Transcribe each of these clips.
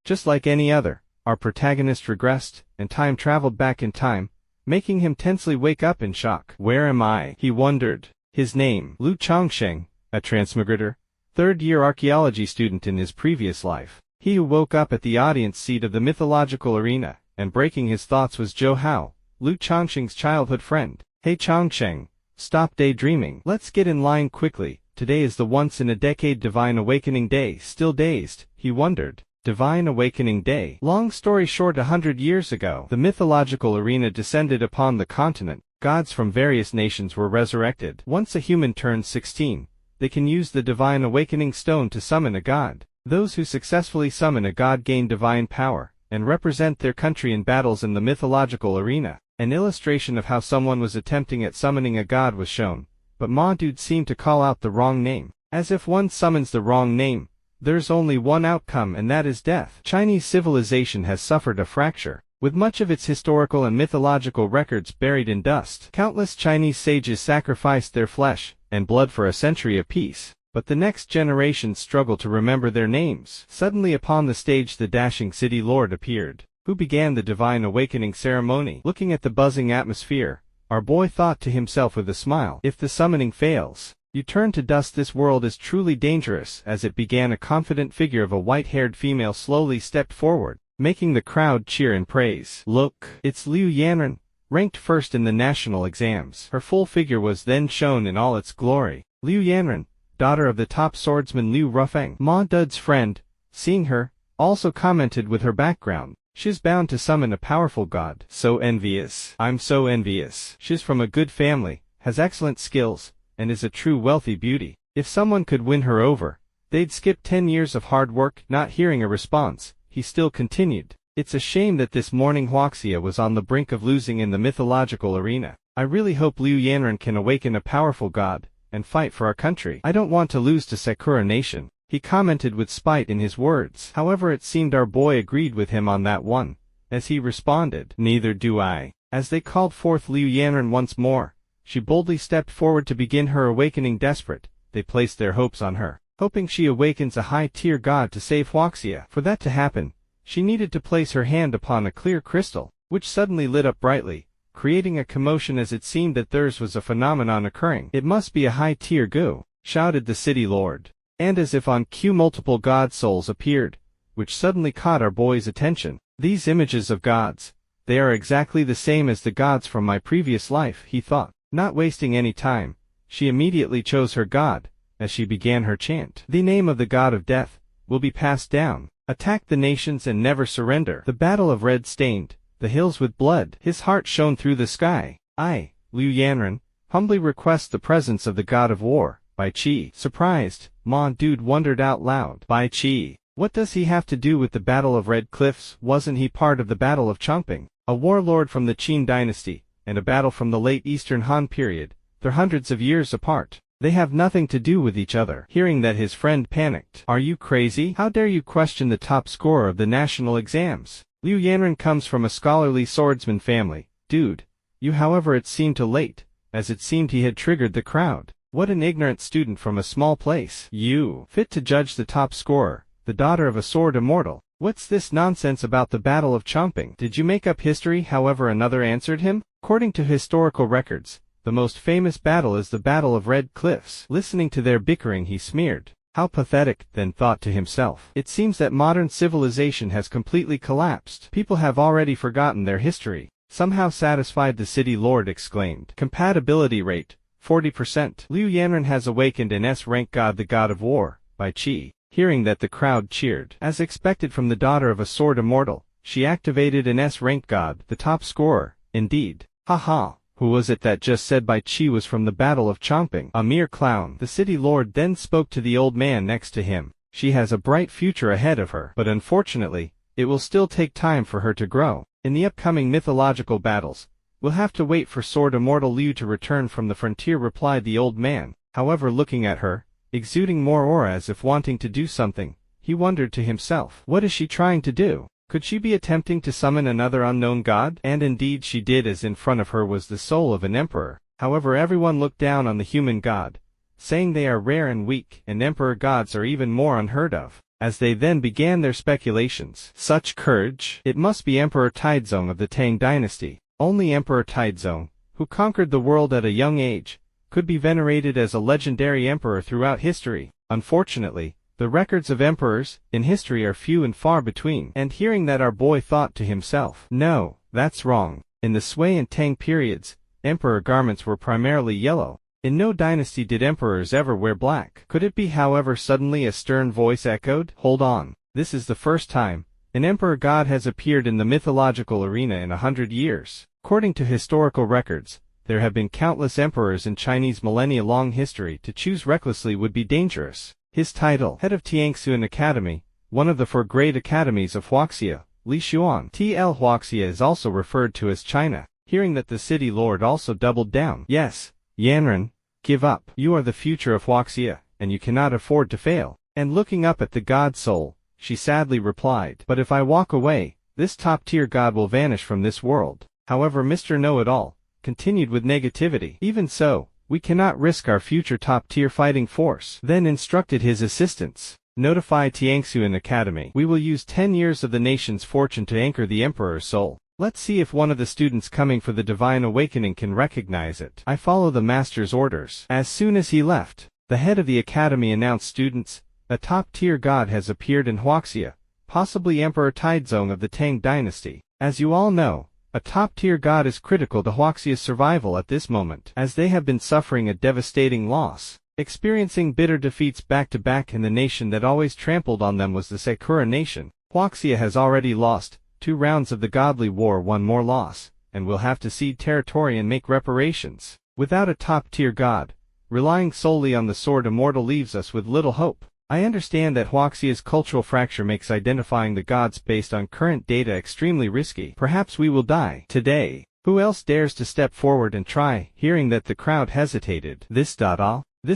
Just like any other, our protagonist regressed, and time traveled back in time, making him tensely wake up in shock. Where am I? He wondered. His name, Liu Chongsheng, a transmigrator, third-year archaeology student in his previous life. He who woke up at the audience seat of the mythological arena, and breaking his thoughts was Zhou Hao, Liu Chongsheng's childhood friend. Hey Chongsheng, stop daydreaming. Let's get in line quickly. Today is the once-in-a-decade Divine Awakening Day. Still dazed, he wondered. Divine Awakening Day. Long story short, 100 years ago, the mythological arena descended upon the continent. Gods from various nations were resurrected. Once a human turns 16, they can use the Divine Awakening Stone to summon a god. Those who successfully summon a god gain divine power, and represent their country in battles in the mythological arena. An illustration of how someone was attempting at summoning a god was shown, but Ma Dude seemed to call out the wrong name. As if one summons the wrong name, there's only one outcome, and that is death. Chinese civilization has suffered a fracture, with much of its historical and mythological records buried in dust. Countless Chinese sages sacrificed their flesh and blood for a century apiece, but the next generations struggle to remember their names. Suddenly upon the stage the dashing city lord appeared, who began the Divine Awakening ceremony. Looking at the buzzing atmosphere, our boy thought to himself with a smile, if the summoning fails, you turn to dust. This world is truly dangerous. As it began, a confident figure of a white-haired female slowly stepped forward, making the crowd cheer in praise. Look, it's Liu Yanran, ranked first in the national exams. Her full figure was then shown in all its glory. Liu Yanran, daughter of the top swordsman Liu Rufeng. Ma Dude's friend, seeing her, also commented with her background. She's bound to summon a powerful god. So envious. I'm so envious. She's from a good family, has excellent skills, and is a true wealthy beauty. If someone could win her over, they'd skip 10 years of hard work. Not hearing a response, he still continued. It's a shame that this morning Huaxia was on the brink of losing in the mythological arena. I really hope Liu Yanran can awaken a powerful god, and fight for our country. I don't want to lose to Sakura Nation. He commented with spite in his words. However, it seemed our boy agreed with him on that one, as he responded, neither do I. As they called forth Liu Yanran once more, she boldly stepped forward to begin her awakening. Desperate, they placed their hopes on her, hoping she awakens a high-tier god to save Huaxia. For that to happen, she needed to place her hand upon a clear crystal, which suddenly lit up brightly, creating a commotion as it seemed that theirs was a phenomenon occurring. It must be a high-tier goo, shouted the city lord. And as if on cue, multiple god souls appeared, which suddenly caught our boy's attention. These images of gods, they are exactly the same as the gods from my previous life, he thought. Not wasting any time, she immediately chose her god, as she began her chant. The name of the god of death will be passed down. Attack the nations and never surrender. The battle of red stained the hills with blood. His heart shone through the sky. I, Liu Yanran, humbly request the presence of the god of war, Bai Qi. Surprised, Ma Dude wondered out loud. Bai Qi. What does he have to do with the Battle of Red Cliffs? Wasn't he part of the Battle of Chongping? A warlord from the Qin dynasty, and a battle from the late Eastern Han period. They're hundreds of years apart. They have nothing to do with each other. Hearing that, his friend panicked. Are you crazy? How dare you question the top scorer of the national exams? Liu Yanran comes from a scholarly swordsman family. Dude. You, however, it seemed too late, as it seemed he had triggered the crowd. What an ignorant student from a small place. You, fit to judge the top scorer, the daughter of a sword immortal. What's this nonsense about the Battle of Chongping? Did you make up history? However, another answered him. According to historical records, the most famous battle is the Battle of Red Cliffs. Listening to their bickering, he sneered. How pathetic, then thought to himself. It seems that modern civilization has completely collapsed. People have already forgotten their history. Somehow satisfied, the city lord exclaimed. Compatibility rate, 40%. Liu Yanran has awakened an S-rank god, the god of war, Bai Qi. Hearing that, the crowd cheered. As expected from the daughter of a sword immortal, she activated an S-rank god, the top scorer, indeed. Haha, who was it that just said Bai Qi was from the Battle of Chongping? A mere clown. The city lord then spoke to the old man next to him. She has a bright future ahead of her, but unfortunately, it will still take time for her to grow. In the upcoming mythological battles, we'll have to wait for sword immortal Liu to return from the frontier, replied the old man. However, looking at her, exuding more aura as if wanting to do something, he wondered to himself. What is she trying to do? Could she be attempting to summon another unknown god? And indeed she did, as in front of her was the soul of an emperor. However, everyone looked down on the human god, saying they are rare and weak, and emperor gods are even more unheard of. as they then began their speculations. Such courage! It must be Emperor Taizong of the Tang dynasty. Only Emperor Taizong, who conquered the world at a young age, could be venerated as a legendary emperor throughout history. Unfortunately, the records of emperors in history are few and far between. And hearing that, our boy thought to himself, no, that's wrong. In the Sui and Tang periods, emperor garments were primarily yellow. In no dynasty did emperors ever wear black. Could it be? However, suddenly a stern voice echoed, hold on, this is the first time an emperor god has appeared in the mythological arena in 100 years. According to historical records, there have been countless emperors in Chinese millennia-long history. To choose recklessly would be dangerous. His title, head of Tiangxuan Academy, one of the 4 great academies of Huaxia, Li Xuan. TL Huaxia is also referred to as China. Hearing that, the city lord also doubled down. Yes, Yanren, give up. You are the future of Huaxia, and you cannot afford to fail. And looking up at the god soul, she sadly replied, but if I walk away, this top-tier god will vanish from this world. However, Mr. Know-It-All continued with negativity. Even so, we cannot risk our future top-tier fighting force. Then instructed his assistants, notify Tiangxuan Academy. We will use 10 years of the nation's fortune to anchor the emperor's soul. Let's see if one of the students coming for the divine awakening can recognize it. I follow the master's orders. As soon as he left, the head of the academy announced, students, a top-tier god has appeared in Huaxia, possibly Emperor Taizong of the Tang dynasty. As you all know, a top-tier god is critical to Huaxia's survival at this moment, as they have been suffering a devastating loss, experiencing bitter defeats back-to-back, and the nation that always trampled on them was the Sakura nation. Huaxia has already lost 2 rounds of the godly war, 1 more loss, and will have to cede territory and make reparations. Without a top-tier god, relying solely on the sword immortal leaves us with little hope. I understand that Huaxia's cultural fracture makes identifying the gods based on current data extremely risky. Perhaps we will die today. Who else dares to step forward and try? Hearing that, the crowd hesitated. This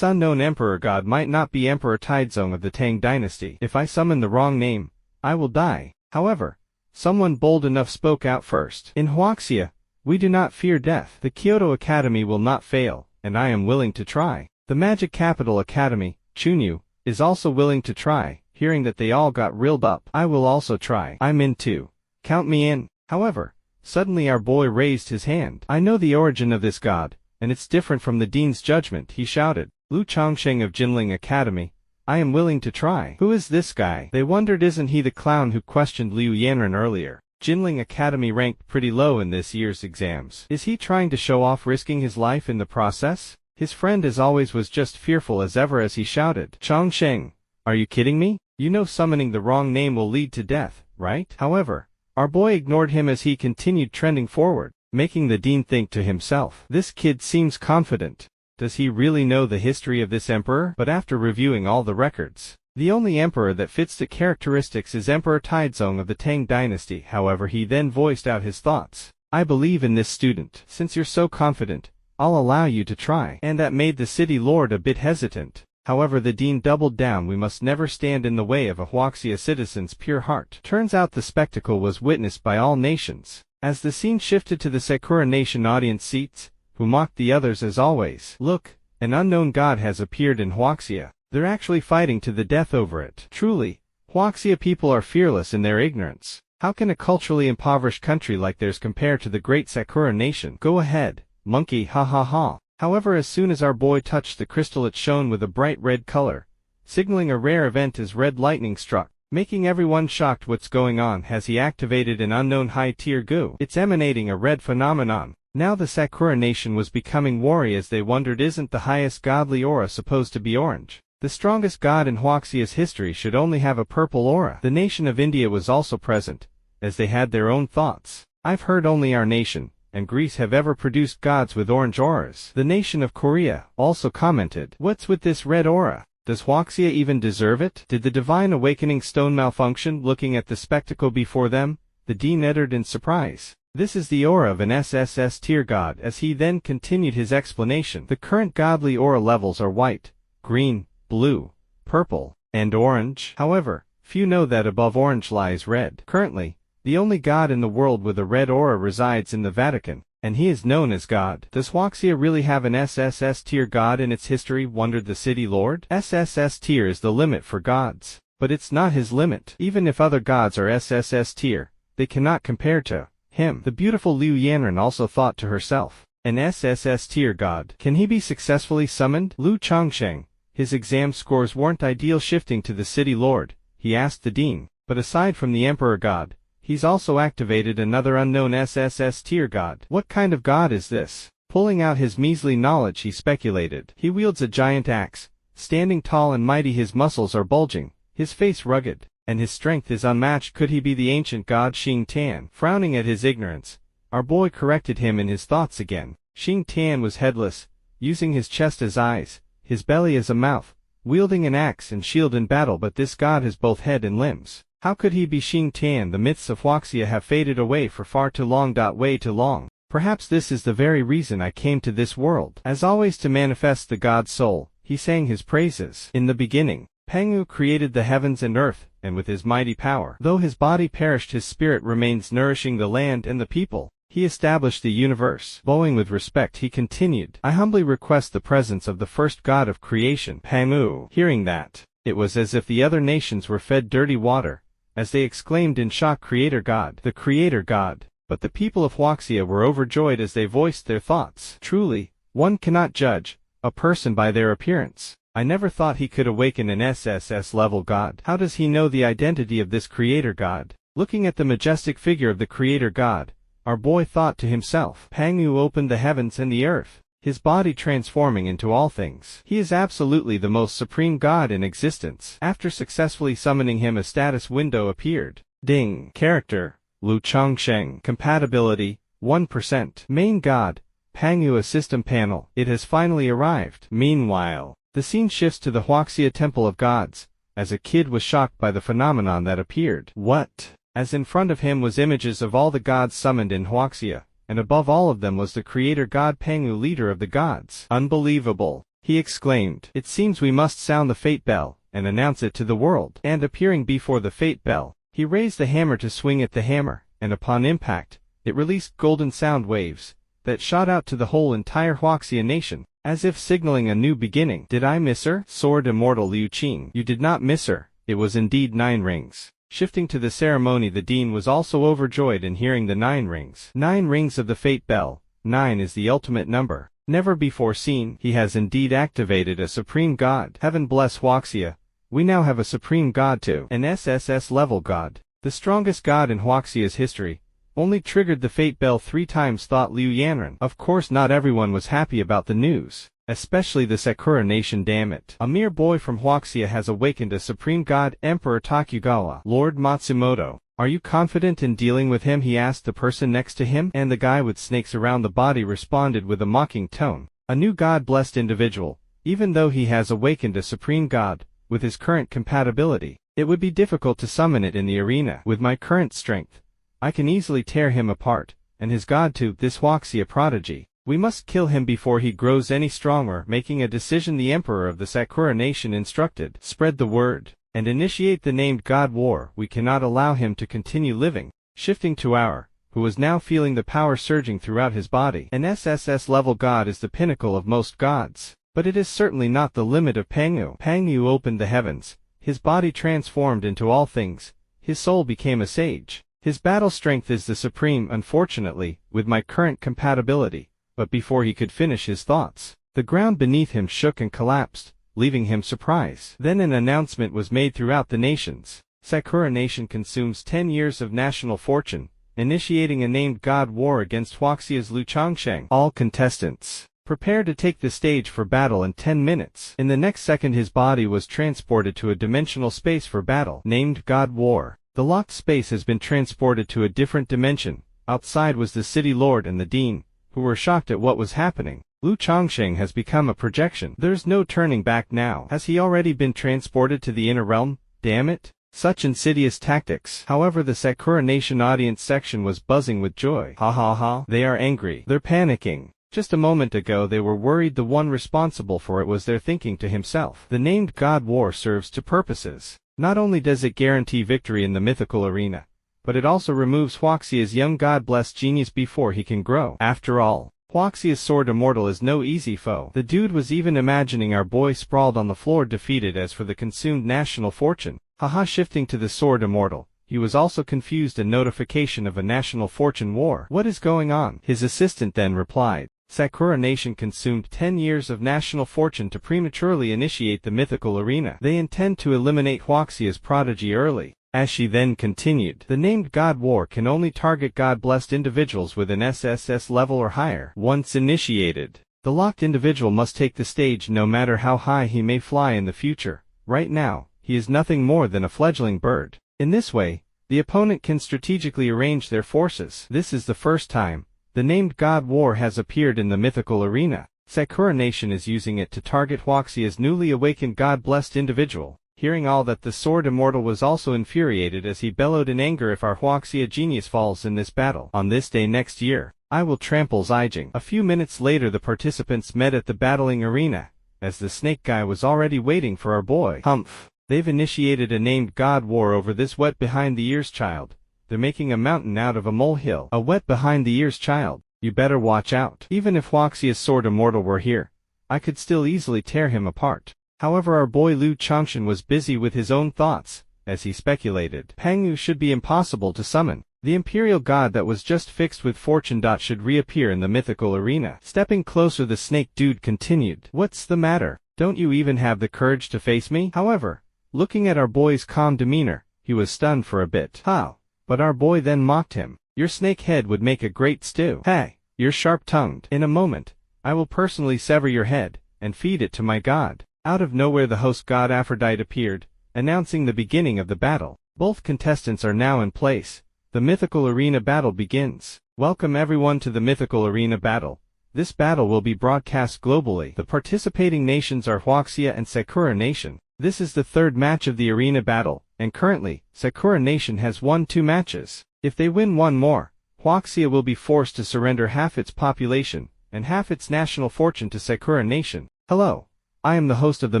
unknown emperor god might not be Emperor Taizong of the Tang dynasty. If I summon the wrong name, I will die. However, someone bold enough spoke out first. In Huaxia, we do not fear death. The Kyoto Academy will not fail, and I am willing to try. The Magic Capital Academy, Chunyu, is also willing to try. Hearing that, they all got reeled up. I will also try. I'm in too. Count me in. However, suddenly our boy raised his hand. I know the origin of this god, and it's different from the dean's judgment, he shouted. Lu Chongsheng of Jinling Academy, I am willing to try. Who is this guy? They wondered, isn't he the clown who questioned Liu Yanren earlier? Jinling Academy ranked pretty low in this year's exams. Is he trying to show off, risking his life in the process? His friend as always was just fearful as ever as he shouted, Chongsheng, are you kidding me? You know summoning the wrong name will lead to death, right? However, our boy ignored him as he continued trending forward, making the dean think to himself, this kid seems confident. Does he really know the history of this emperor? But after reviewing all the records, the only emperor that fits the characteristics is Emperor Taizong of the Tang dynasty. However, he then voiced out his thoughts. I believe in this student. Since you're so confident, I'll allow you to try. And that made the city lord a bit hesitant. However, the dean doubled down. We must never stand in the way of a Huaxia citizen's pure heart. Turns out the spectacle was witnessed by all nations. As the scene shifted to the Sakura nation audience seats, who mocked the others as always. Look, an unknown god has appeared in Huaxia. They're actually fighting to the death over it. Truly, Huaxia people are fearless in their ignorance. How can a culturally impoverished country like theirs compare to the great Sakura nation? Go ahead, monkey, ha ha ha. However, as soon as our boy touched the crystal, it shone with a bright red color, signaling a rare event as red lightning struck, making everyone shocked. What's going on? Has he activated an unknown high-tier goo? It's emanating a red phenomenon. Now the Sakura nation was becoming wary as they wondered, isn't the highest godly aura supposed to be orange? The strongest god in Huaxia's history should only have a purple aura. The nation of India was also present, as they had their own thoughts. I've heard only our nation and Greece have ever produced gods with orange auras. The nation of Korea also commented, what's with this red aura? Does Huaxia even deserve it? Did the divine awakening stone malfunction? Looking at the spectacle before them, the dean uttered in surprise, this is the aura of an SSS tier god. As he then continued his explanation, the current godly aura levels are white, green, blue, purple, and orange. However, few know that above orange lies red. Currently, the only god in the world with a red aura resides in the Vatican, and he is known as God. Does Huaxia really have an SSS tier god in its history? Wondered the city lord. SSS tier is the limit for gods. But it's not his limit. Even if other gods are SSS tier, they cannot compare to him. The beautiful Liu Yanran also thought to herself. An SSS tier god. Can he be successfully summoned? Lu Chongsheng, his exam scores weren't ideal. Shifting to the city lord, he asked the dean, but aside from the emperor god, he's also activated another unknown SSS tier god. What kind of god is this? Pulling out his measly knowledge, he speculated. He wields a giant axe, standing tall and mighty. His muscles are bulging, his face rugged, and his strength is unmatched. Could he be the ancient god Xing Tan? Frowning at his ignorance, our boy corrected him in his thoughts again. Xing Tan was headless, using his chest as eyes, his belly as a mouth, wielding an axe and shield in battle. But this god has both head and limbs. How could he be Xing Tan? The myths of Huaxia have faded away for far too long. Way too long. Perhaps this is the very reason I came to this world. As always, to manifest the god's soul, he sang his praises. In the beginning, Pangu created the heavens and earth, and with his mighty power, though his body perished, his spirit remains, nourishing the land and the people. He established the universe. Bowing with respect, he continued, I humbly request the presence of the first god of creation, Pangu. Hearing that, it was as if the other nations were fed dirty water, as they exclaimed in shock, Creator God, the Creator God. But the people of Huaxia were overjoyed as they voiced their thoughts. Truly, one cannot judge a person by their appearance. I never thought he could awaken an SSS-level god. How does he know the identity of this Creator God? Looking at the majestic figure of the Creator God, our boy thought to himself. Pangu opened the heavens and the earth, his body transforming into all things. He is absolutely the most supreme god in existence. After successfully summoning him, a status window appeared. Ding. Character: Lu Chongsheng. Compatibility: 1%. Main god: Pangu. A system panel. It has finally arrived. Meanwhile, the scene shifts to the Huaxia Temple of Gods, as a kid was shocked by the phenomenon that appeared. What? As in front of him was images of all the gods summoned in Huaxia, and above all of them was the Creator God Pangu, leader of the gods. Unbelievable, he exclaimed. It seems we must sound the fate bell, and announce it to the world. And appearing before the fate bell, he raised the hammer to swing at the hammer, and upon impact, it released golden sound waves, that shot out to the whole entire Huaxia nation, as if signaling a new beginning. Did I miss her? Soared immortal Liu Qing. You did not miss her, it was indeed 9 rings. Shifting to the ceremony, the dean was also overjoyed in hearing the 9 rings. 9 rings of the fate bell. 9 is the ultimate number, never before seen. He has indeed activated a supreme god. Heaven bless Huaxia. We now have a supreme god too. An SSS-level god, the strongest god in Huaxia's history, only triggered the fate bell 3 times, thought Liu Yanran. Of course not everyone was happy about the news, especially the Sakura nation. Damn it. A mere boy from Huaxia has awakened a supreme god. Emperor Tokugawa. Lord Matsumoto, are you confident in dealing with him? He asked the person next to him, and the guy with snakes around the body responded with a mocking tone. A new god-blessed individual, even though he has awakened a supreme god, with his current compatibility, it would be difficult to summon it in the arena. With my current strength, I can easily tear him apart, and his god too, this Huaxia prodigy. We must kill him before he grows any stronger. Making a decision, the emperor of the Sakura nation instructed, spread the word, and initiate the named god war. We cannot allow him to continue living. Shifting to our, who was now feeling the power surging throughout his body. An SSS-level god is the pinnacle of most gods, but it is certainly not the limit of Pangu. Pangu opened the heavens, his body transformed into all things, his soul became a sage. His battle strength is the supreme. Unfortunately, with my current compatibility. But before he could finish his thoughts, the ground beneath him shook and collapsed, leaving him surprised. Then an announcement was made throughout the nations. Sakura nation consumes 10 years of national fortune, initiating a named god war against Huaxia's Lu Chongsheng. All contestants, prepare to take the stage for battle in 10 minutes. In the next second, his body was transported to a dimensional space for battle. Named God War. The locked space has been transported to a different dimension. Outside was the city lord and the dean, who were shocked at what was happening. Lu Chongsheng has become a projection. There's no turning back now. Has he already been transported to the inner realm? Damn it. Such insidious tactics. However, the Sakura nation audience section was buzzing with joy. Ha ha ha. They are angry. They're panicking. Just a moment ago they were worried. The one responsible for it was there, thinking to himself. The named god war serves 2 purposes. Not only does it guarantee victory in the mythical arena, but it also removes Huaxia's young god-blessed genius before he can grow. After all, Huaxia's sword immortal is no easy foe. The dude was even imagining our boy sprawled on the floor, defeated. As for the consumed national fortune, Haha, shifting to the sword immortal. He was also confused a notification of a national fortune war. What is going on? His assistant then replied. Sakura Nation consumed 10 years of national fortune to prematurely initiate the mythical arena. They intend to eliminate Huaxia's prodigy early. As she then continued, the named God War can only target God-blessed individuals with an SSS level or higher. Once initiated, the locked individual must take the stage no matter how high he may fly in the future. Right now, he is nothing more than a fledgling bird. In this way, the opponent can strategically arrange their forces. This is the first time the named God War has appeared in the mythical arena. Sakura Nation is using it to target Huaxia's newly awakened God-blessed individual. Hearing all that, the sword immortal was also infuriated as he bellowed in anger, if our Huaxia genius falls in this battle, on this day next year, I will trample Zijing. A few minutes later, the participants met at the battling arena, as the snake guy was already waiting for our boy. Humph. They've initiated a named God War over this wet behind the ears child. They're making a mountain out of a molehill. A wet behind the ears child. You better watch out. Even if Huaxia's sword immortal were here, I could still easily tear him apart. However, our boy Liu Changshan was busy with his own thoughts, as he speculated. Pangu should be impossible to summon. The imperial god that was just fixed with fortune should reappear in the mythical arena. Stepping closer, the snake dude continued. What's the matter? Don't you even have the courage to face me? However, looking at our boy's calm demeanor, he was stunned for a bit. How? But our boy then mocked him. Your snake head would make a great stew. Hey, you're sharp-tongued. In a moment, I will personally sever your head, and feed it to my god. Out of nowhere, the host god Aphrodite appeared, announcing the beginning of the battle. Both contestants are now in place. The mythical arena battle begins. Welcome everyone to the mythical arena battle. This battle will be broadcast globally. The participating nations are Huaxia and Sakura Nation. This is the third match of the arena battle, and currently, Sakura Nation has won 2 matches. If they win one more, Huaxia will be forced to surrender half its population and half its national fortune to Sakura Nation. Hello, I am the host of the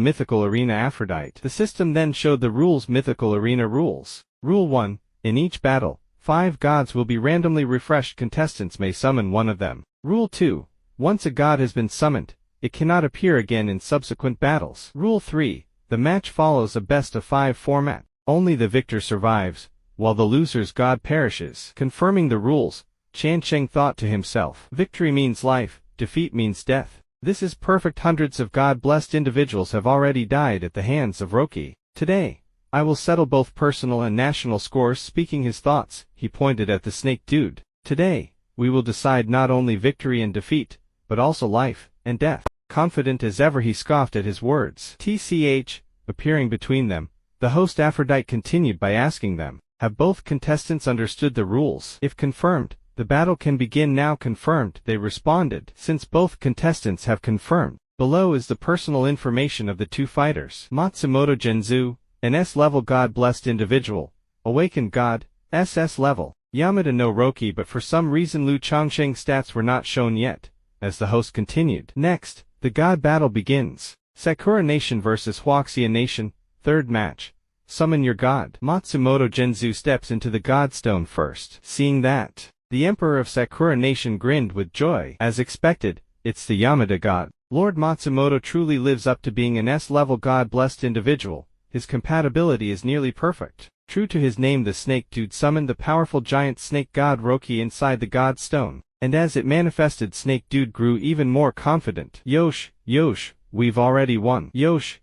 mythical arena, Aphrodite. The system then showed the rules. Mythical arena rules. Rule 1. In each battle, 5 gods will be randomly refreshed. Contestants may summon one of them. Rule 2. Once a god has been summoned, it cannot appear again in subsequent battles. Rule 3. The match follows a best-of-5 format. Only the victor survives, while the loser's god perishes. Confirming the rules, Chan Sheng thought to himself. Victory means life, defeat means death. This is perfect. Hundreds of god-blessed individuals have already died at the hands of Roki. Today, I will settle both personal and national scores. Speaking his thoughts, he pointed at the snake dude. Today, we will decide not only victory and defeat, but also life and death. Confident as ever, he scoffed at his words. TCH, appearing between them, the host Aphrodite continued by asking them, have both contestants understood the rules? If confirmed, the battle can begin now. Confirmed, they responded. Since both contestants have confirmed, below is the personal information of the 2 fighters. Matsumoto Genzu, an S-level god-blessed individual, awakened god, SS level. Yamada no Roki, but for some reason Liu Changsheng's stats were not shown yet. As the host continued. Next, the god battle begins. Sakura Nation vs Huaxia Nation, 3rd match. Summon your god. Matsumoto Genzu steps into the godstone first. Seeing that, the emperor of Sakura Nation grinned with joy. As expected, it's the Yamada god. Lord Matsumoto truly lives up to being an S-level god-blessed individual. His compatibility is nearly perfect. True to his name, the snake dude summoned the powerful giant snake god Roki inside the godstone. And as it manifested, snake dude grew even more confident. Yosh, we've already won. Yosh,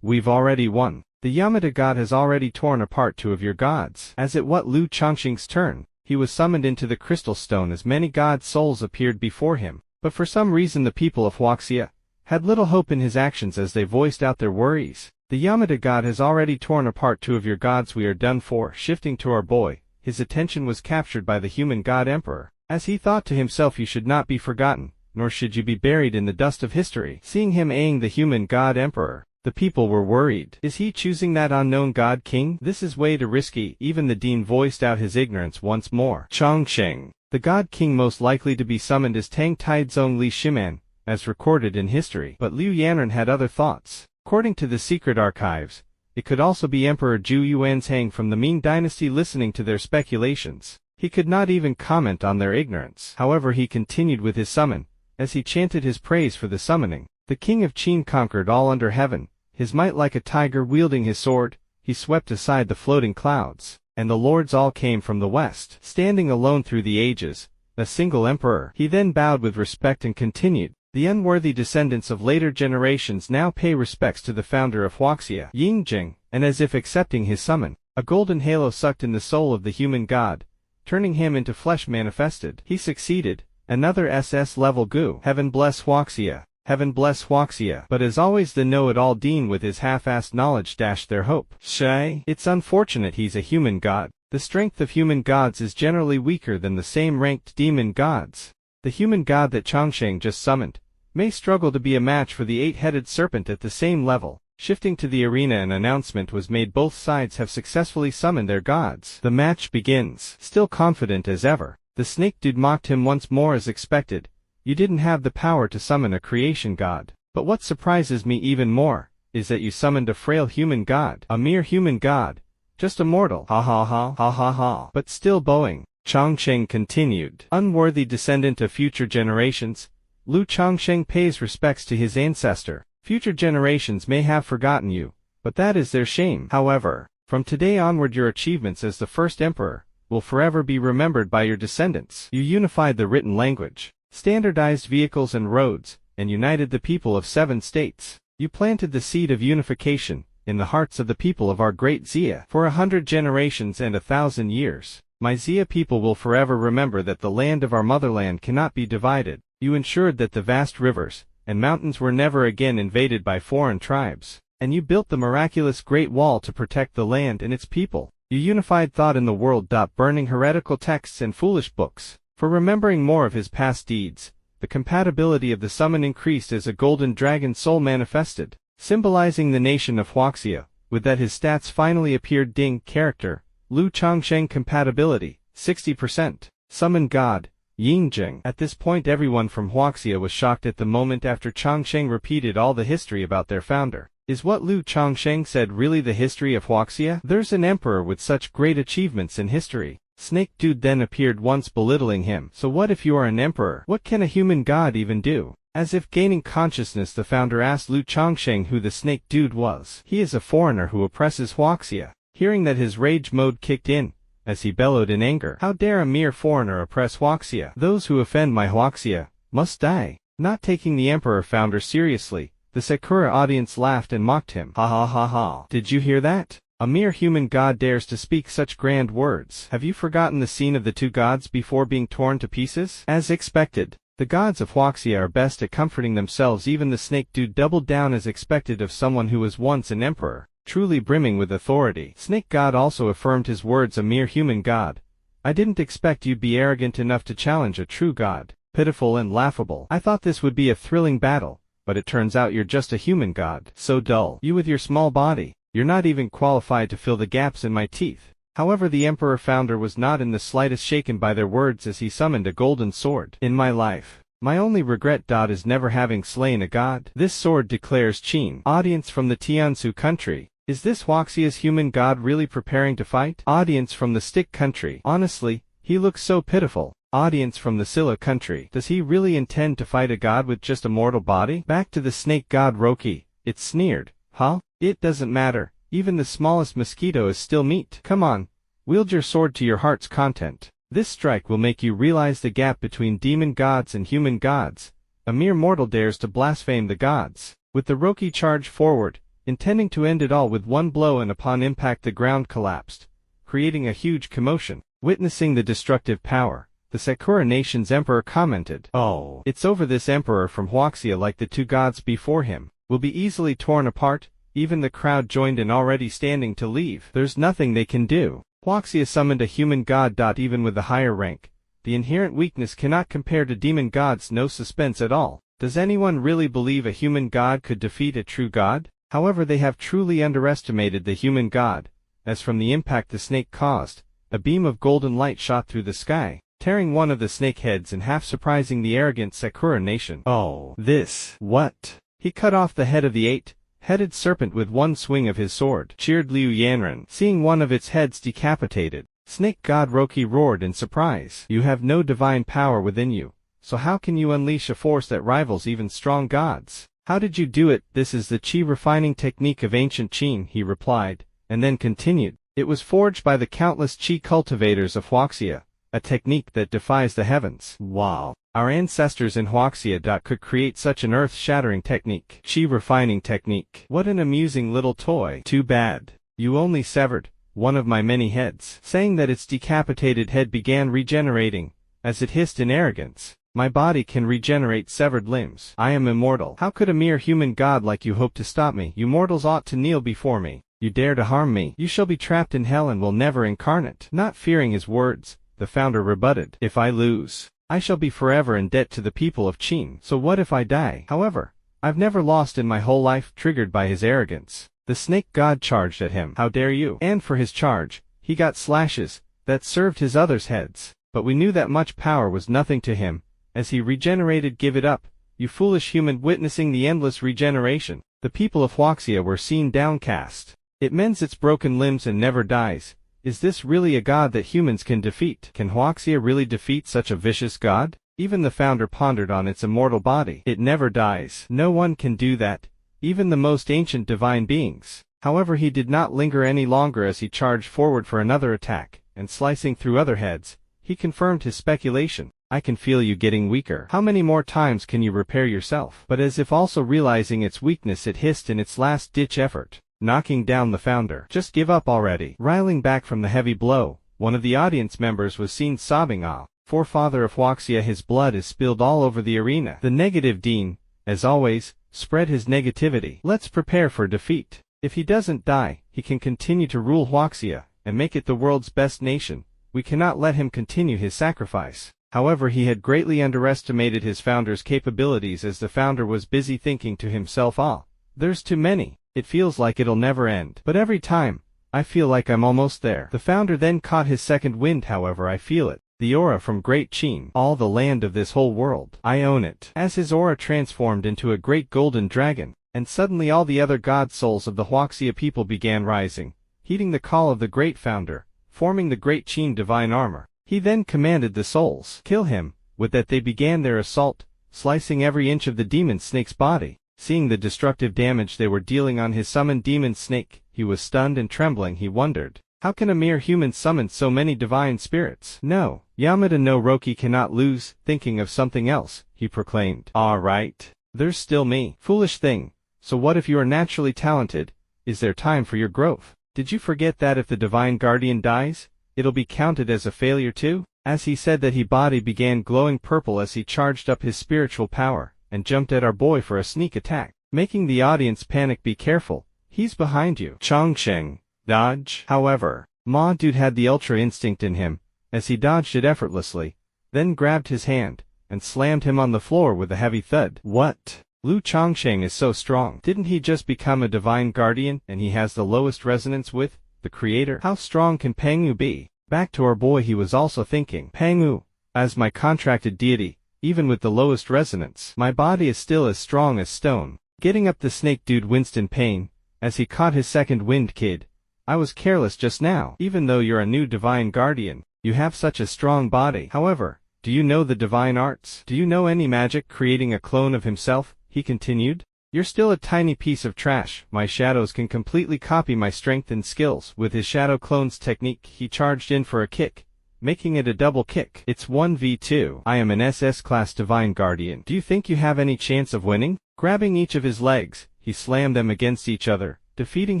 we've already won. The Yamada god has already torn apart 2 of your gods. As it was Liu Changsheng's turn, he was summoned into the crystal stone as many god souls appeared before him. But for some reason the people of Huaxia had little hope in his actions as they voiced out their worries. The Yamada god has already torn apart 2 of your gods. We are done for. Shifting to our boy, his attention was captured by the human god emperor. As he thought to himself, you should not be forgotten, nor should you be buried in the dust of history. Seeing him eyeing the human god emperor, the people were worried. Is he choosing that unknown god king? This is way too risky. Even the dean voiced out his ignorance once more. Changsheng, the god king most likely to be summoned is Tang Taizong Li Shiman, as recorded in history. But Liu Yanran had other thoughts. According to the secret archives, it could also be Emperor Zhu Yuanzhang from the Ming dynasty. Listening to their speculations, he could not even comment on their ignorance. However, he continued with his summon. As he chanted his praise for the summoning, the king of Qin conquered all under heaven, his might like a tiger wielding his sword. he swept aside the floating clouds, and the lords all came from the west, standing alone through the ages, a single emperor. He then bowed with respect and continued, "The unworthy descendants of later generations now pay respects to the founder of Huaxia, Yingjing," and as if accepting his summon, a golden halo sucked in the soul of the human god, turning him into flesh manifested. He succeeded, another SS-level goo. Heaven bless Huaxia. Heaven bless Huaxia. But as always the know-it-all dean with his half-assed knowledge dashed their hope. It's unfortunate he's a human god. The strength of human gods is generally weaker than the same-ranked demon gods. The human god that Changsheng just summoned may struggle to be a match for the eight-headed serpent at the same level. Shifting to the arena, an announcement was made: both sides have successfully summoned their gods. The match begins. Still confident as ever, the snake dude mocked him once more as expected. "You didn't have the power to summon a creation god. But what surprises me even more is that you summoned a frail human god. A mere human god. Just a mortal. Ha ha ha ha ha ha." But still bowing, Changsheng continued. "Unworthy descendant of future generations, Lu Changsheng pays respects to his ancestor. Future generations may have forgotten you, but that is their shame. However, from today onward your achievements as the first emperor will forever be remembered by your descendants. You unified the written language, standardized vehicles and roads, and united the people of 7 states. You planted the seed of unification in the hearts of the people of our great Xia. For 100 generations and 1,000 years, my Xia people will forever remember that the land of our motherland cannot be divided. You ensured that the vast rivers and mountains were never again invaded by foreign tribes, and you built the miraculous Great Wall to protect the land and its people. You unified thought in the world. Burning heretical texts and foolish books. For remembering more of his past deeds, the compatibility of the summon increased as a golden dragon soul manifested, symbolizing the nation of Huaxia. With that his stats finally appeared. Ding. Character, Lu Changsheng. Compatibility, 60%. Summon God, Yingjing. At this point everyone from Huaxia was shocked at the moment after Changsheng repeated all the history about their founder. Is what Lu Changsheng said really the history of Huaxia? There's an emperor with such great achievements in history. Snake Dude then appeared, once belittling him. So what if you are an emperor? What can a human god even do? As if gaining consciousness, the founder asked Lu Changsheng who the Snake Dude was. He is a foreigner who oppresses Huaxia. Hearing that, his rage mode kicked in, as he bellowed in anger. How dare a mere foreigner oppress Huaxia? Those who offend my Huaxia must die. Not taking the emperor founder seriously, the Sakura audience laughed and mocked him. Ha ha ha ha. Did you hear that? A mere human god dares to speak such grand words. Have you forgotten the scene of the 2 gods before being torn to pieces? As expected, the gods of Huaxia are best at comforting themselves. Even the Snake Dude doubled down as expected of someone who was once an emperor, truly brimming with authority. Snake God also affirmed his words. A mere human god. I didn't expect you'd be arrogant enough to challenge a true god. Pitiful and laughable. I thought this would be a thrilling battle, but it turns out you're just a human god. So dull. You with your small body. You're not even qualified to fill the gaps in my teeth. However, the emperor founder was not in the slightest shaken by their words as he summoned a golden sword. In my life, my only regret is never having slain a god. This sword declares Qin. Audience from the Tiansu country. Is this Huaxia's human god really preparing to fight? Audience from the Stick country. Honestly, he looks so pitiful. Audience from the Silla country. Does he really intend to fight a god with just a mortal body? Back to the snake god Roki. It sneered. Huh? It doesn't matter. Even the smallest mosquito is still meat. Come on. Wield your sword to your heart's content. This strike will make you realize the gap between demon gods and human gods. A mere mortal dares to blaspheme the gods. With the Roki charged forward, intending to end it all with one blow, and upon impact the ground collapsed, creating a huge commotion. Witnessing the destructive power, the Sakura nation's emperor commented, "Oh, it's over. This emperor from Huaxia, like the 2 gods before him, will be easily torn apart." Even the crowd joined in, already standing to leave. There's nothing they can do. Huaxia summoned a human god. Even with the higher rank, the inherent weakness cannot compare to demon gods. No suspense at all. Does anyone really believe a human god could defeat a true god? However, they have truly underestimated the human god, as from the impact the snake caused, a beam of golden light shot through the sky, tearing one of the snake heads in half, surprising the arrogant Sakura nation. Oh, this. What? He cut off the head of the 8-headed serpent with one swing of his sword, cheered Liu Yanren. Seeing one of its heads decapitated, Snake God Roki roared in surprise. You have no divine power within you, so how can you unleash a force that rivals even strong gods? How did you do it? This is the chi refining technique of ancient Qin, he replied, and then continued. It was forged by the countless chi cultivators of Huaxia, a technique that defies the heavens. Wow. Our ancestors in Huaxia could create such an earth-shattering technique. Chi refining technique. What an amusing little toy. Too bad. You only severed one of my many heads. Saying that its decapitated head began regenerating, as it hissed in arrogance. My body can regenerate severed limbs. I am immortal. How could a mere human god like you hope to stop me? You mortals ought to kneel before me. You dare to harm me. You shall be trapped in hell and will never incarnate. Not fearing his words, the founder rebutted. If I lose, I shall be forever in debt to the people of Qin. So what if I die? However, I've never lost in my whole life. Triggered by his arrogance, the snake god charged at him. How dare you? And for his charge, he got slashes that served his others' heads. But we knew that much power was nothing to him. As he regenerated, give it up, you foolish human. Witnessing the endless regeneration, the people of Huaxia were seen downcast. It mends its broken limbs and never dies. Is this really a god that humans can defeat? Can Huaxia really defeat such a vicious god? Even the founder pondered on its immortal body. It never dies. No one can do that, even the most ancient divine beings. However, he did not linger any longer as he charged forward for another attack, and slicing through other heads, he confirmed his speculation. I can feel you getting weaker. How many more times can you repair yourself? But as if also realizing its weakness, it hissed in its last-ditch effort, knocking down the founder. Just give up already. Riling back from the heavy blow, one of the audience members was seen sobbing. Ah, forefather of Huaxia, his blood is spilled all over the arena. The negative dean, as always, spread his negativity. Let's prepare for defeat. If he doesn't die, he can continue to rule Huaxia, and make it the world's best nation. We cannot let him continue his sacrifice. However, he had greatly underestimated his founder's capabilities, as the founder was busy thinking to himself, ah, there's too many. It feels like it'll never end. But every time, I feel like I'm almost there. The founder then caught his second wind. However, I feel it. The aura from Great Qin. All the land of this whole world. I own it. As his aura transformed into a great golden dragon, and suddenly all the other god souls of the Huaxia people began rising, heeding the call of the great founder, forming the Great Qin divine armor. He then commanded the souls, kill him. With that they began their assault, slicing every inch of the demon snake's body. Seeing the destructive damage they were dealing on his summoned demon snake, he was stunned and trembling. He wondered, how can a mere human summon so many divine spirits? No, Yamada no Roki cannot lose. Thinking of something else, he proclaimed, all right, there's still me. Foolish thing. So what if you are naturally talented? Is there time for your growth? Did you forget that if the divine guardian dies, it'll be counted as a failure too? As he said that, his body began glowing purple as he charged up his spiritual power, and jumped at our boy for a sneak attack, making the audience panic. Be careful, he's behind you. Chongsheng, dodge. However, Ma Dude had the ultra instinct in him, as he dodged it effortlessly, then grabbed his hand, and slammed him on the floor with a heavy thud. What? Lu Chongsheng is so strong. Didn't he just become a divine guardian, and he has the lowest resonance with the creator? How strong can Pangu be? Back to our boy, he was also thinking, Pangu, as my contracted deity, even with the lowest resonance, my body is still as strong as stone. Getting up, the snake dude winced in pain, as he caught his second wind. Kid, I was careless just now. Even though you're a new divine guardian, you have such a strong body. However, do you know the divine arts? Do you know any magic creating a clone of himself? He continued. You're still a tiny piece of trash. My shadows can completely copy my strength and skills. With his shadow clones technique, he charged in for a kick, making it a double kick. It's 1v2. I am an SS class divine guardian. Do you think you have any chance of winning? Grabbing each of his legs, he slammed them against each other, defeating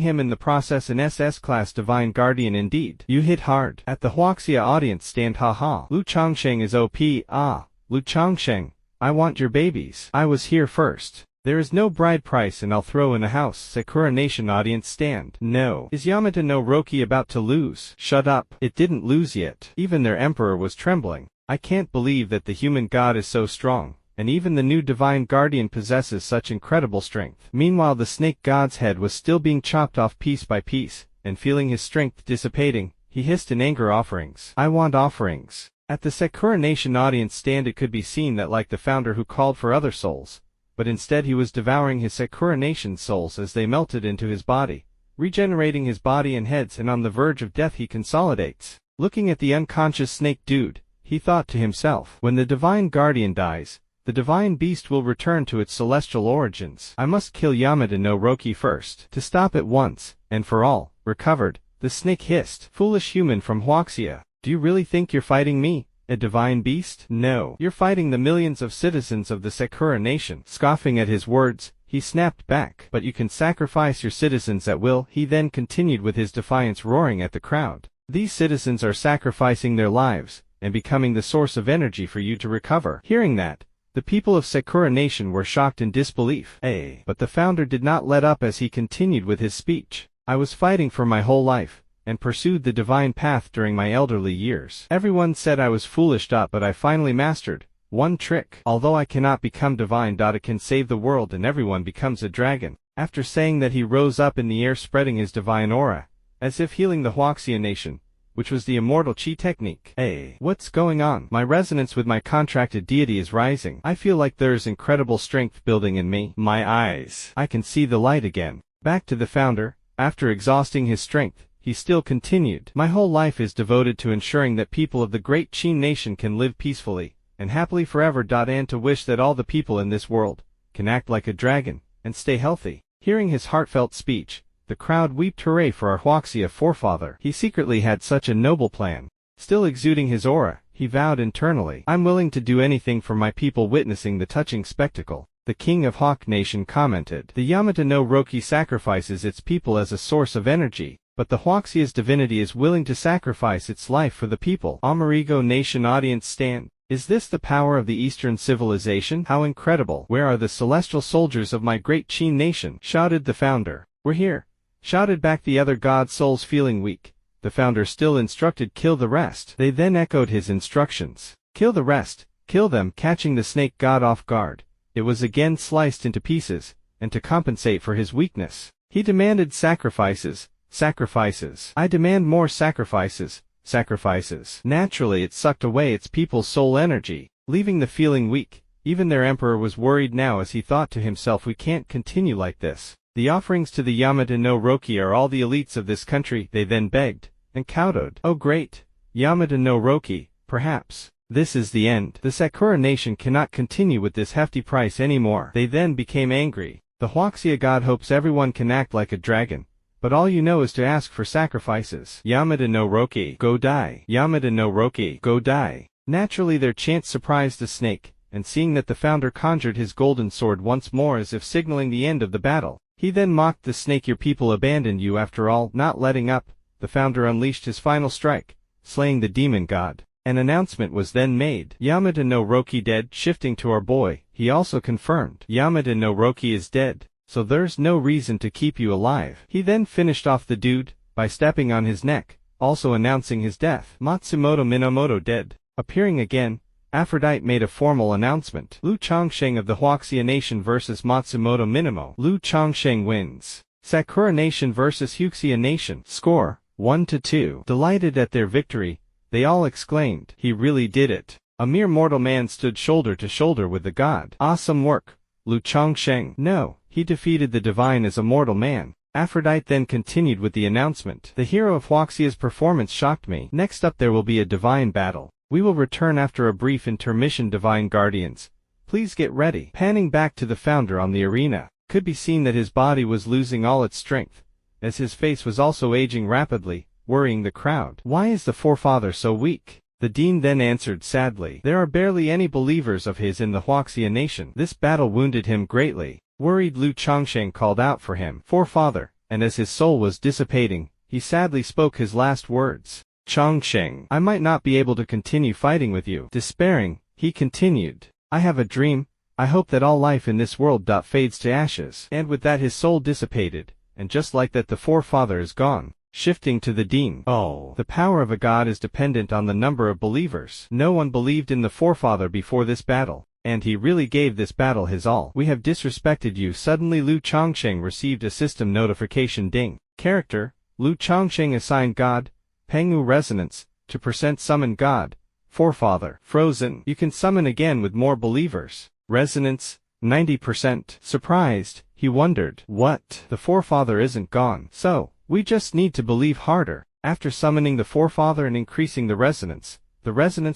him in the process. An SS class divine guardian indeed. You hit hard. At the Huaxia audience stand, haha. Lu Chongsheng is OP. Ah, Lu Chongsheng, I want your babies. I was here first. There is no bride price, and I'll throw in a house. Sakura Nation audience stand. No. Is Yamada no Roki about to lose? Shut up. It didn't lose yet. Even their emperor was trembling. I can't believe that the human god is so strong, and even the new divine guardian possesses such incredible strength. Meanwhile, the snake god's head was still being chopped off piece by piece, and feeling his strength dissipating, he hissed in anger, offerings. I want offerings. At the Sakura Nation audience stand, it could be seen that, like the founder who called for other souls, but instead he was devouring his Sakura Nation souls as they melted into his body, regenerating his body and heads, and on the verge of death he consolidates. Looking at the unconscious snake dude, he thought to himself, when the divine guardian dies, the divine beast will return to its celestial origins. I must kill Yamada no Roki first. To stop it once, and for all, recovered, the snake hissed. Foolish human from Huaxia, do you really think you're fighting me, a divine beast? No, you're fighting the millions of citizens of the Sakura nation. Scoffing at his words, he snapped back. But you can sacrifice your citizens at will. He then continued with his defiance, roaring at the crowd. These citizens are sacrificing their lives, and becoming the source of energy for you to recover. Hearing that, the people of Sakura Nation were shocked in disbelief. But the founder did not let up as he continued with his speech. I was fighting for my whole life, and pursued the divine path during my elderly years. Everyone said I was foolish. But I finally mastered one trick. Although I cannot become divine, it can save the world and everyone becomes a dragon. After saying that, he rose up in the air, spreading his divine aura, as if healing the Huaxia nation, which was the immortal chi technique. What's going on? My resonance with my contracted deity is rising. I feel like there's incredible strength building in me. My eyes, I can see the light again. Back to the founder, after exhausting his strength, he still continued. My whole life is devoted to ensuring that people of the great Qin nation can live peacefully and happily forever. And to wish that all the people in this world can act like a dragon and stay healthy. Hearing his heartfelt speech, the crowd wept hooray for our Huaxia forefather. He secretly had such a noble plan. Still exuding his aura, he vowed internally, I'm willing to do anything for my people. Witnessing the touching spectacle, the king of Hawk Nation commented, the Yamada no Roki sacrifices its people as a source of energy, but the Huaxia's divinity is willing to sacrifice its life for the people. Amerigo Nation audience stand. Is this the power of the Eastern civilization? How incredible! Where are the celestial soldiers of my great Qin nation? Shouted the founder. We're here. Shouted back the other god souls. Feeling weak, the founder still instructed, kill the rest. They then echoed his instructions. Kill the rest, kill them. Catching the snake god off guard, it was again sliced into pieces, and to compensate for his weakness, he demanded sacrifices. Sacrifices. I demand more sacrifices. Sacrifices. Naturally, it sucked away its people's soul energy, leaving the feeling weak. Even their emperor was worried now, as he thought to himself, we can't continue like this. The offerings to the Yamada no Roki are all the elites of this country. They then begged and kowtowed. Oh great Yamada no Roki, perhaps this is the end. The Sakura nation cannot continue with this hefty price anymore. They then became angry. The Huaxia god hopes everyone can act like a dragon, but all you know is to ask for sacrifices. Yamada no Roki, go die. Yamada no Roki, go die. Naturally, their chant surprised the snake, and seeing that the founder conjured his golden sword once more as if signaling the end of the battle, he then mocked the snake. Your people abandoned you after all. Not letting up, the founder unleashed his final strike, slaying the demon god. An announcement was then made. Yamada no Roki dead. Shifting to our boy, he also confirmed, Yamada no Roki is dead, so there's no reason to keep you alive. He then finished off the dude by stepping on his neck, also announcing his death. Matsumoto Minamoto dead. Appearing again, Aphrodite made a formal announcement. Liu Chongsheng of the Huaxia Nation versus Matsumoto Minamo. Liu Chongsheng wins. Sakura Nation versus Huaxia Nation. Score, 1-2. Delighted at their victory, they all exclaimed, he really did it. A mere mortal man stood shoulder to shoulder with the god. Awesome work, Liu Chongsheng. No, he defeated the divine as a mortal man. Aphrodite then continued with the announcement. The hero of Huaxia's performance shocked me. Next up there will be a divine battle. We will return after a brief intermission. Divine Guardians, please get ready. Panning back to the founder on the arena, could be seen that his body was losing all its strength, as his face was also aging rapidly, worrying the crowd. Why is the forefather so weak? The dean then answered sadly, there are barely any believers of his in the Huaxia Nation. This battle wounded him greatly. Worried, Liu Chongsheng called out for him, forefather, and as his soul was dissipating, he sadly spoke his last words. Chongsheng, I might not be able to continue fighting with you. Despairing, he continued, I have a dream. I hope that all life in this world fades to ashes. And with that his soul dissipated, and just like that the forefather is gone. Shifting to the dean. Oh, the power of a god is dependent on the number of believers. No one believed in the forefather before this battle, and he really gave this battle his all. We have disrespected you. Suddenly Liu Chongsheng received a system notification. Ding. Character, Liu Chongsheng assigned God, Pengu Resonance, to % summon God, Forefather. Frozen. You can summon again with more believers. Resonance, 90%. Surprised, he wondered, what? The forefather isn't gone. So, we just need to believe harder. After summoning the forefather and increasing the resonance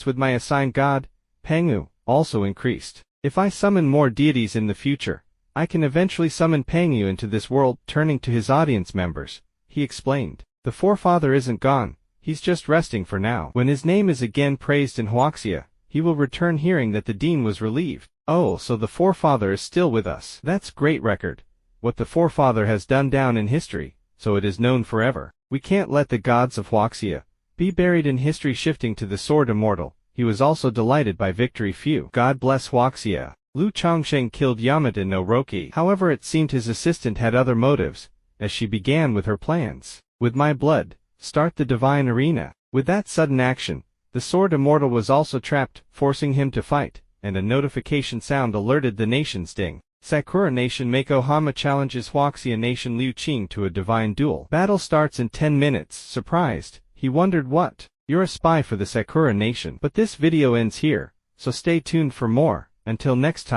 with my assigned God, Pengu, also increased. If I summon more deities in the future, I can eventually summon Pangyu into this world. Turning to his audience members, he explained, the forefather isn't gone, he's just resting for now. When his name is again praised in Huaxia, he will return hearing that the dean was relieved. Oh, so the forefather is still with us. That's great record. What the forefather has done down in history, so it is known forever. We can't let the gods of Huaxia be buried in history. Shifting to the sword immortal, he was also delighted by victory. Phew. God bless Huaxia. Lu Chongsheng killed Yamada no Roki. However, it seemed his assistant had other motives, as she began with her plans. With my blood, start the divine arena. With that sudden action, the sword immortal was also trapped, forcing him to fight, and a notification sound alerted the nation's Ding. Sakura Nation Mako Hama challenges Huaxia Nation Liu Qing to a divine duel. Battle starts in 10 minutes. Surprised, he wondered what? You're a spy for the Sakura Nation. But this video ends here, so stay tuned for more. Until next time.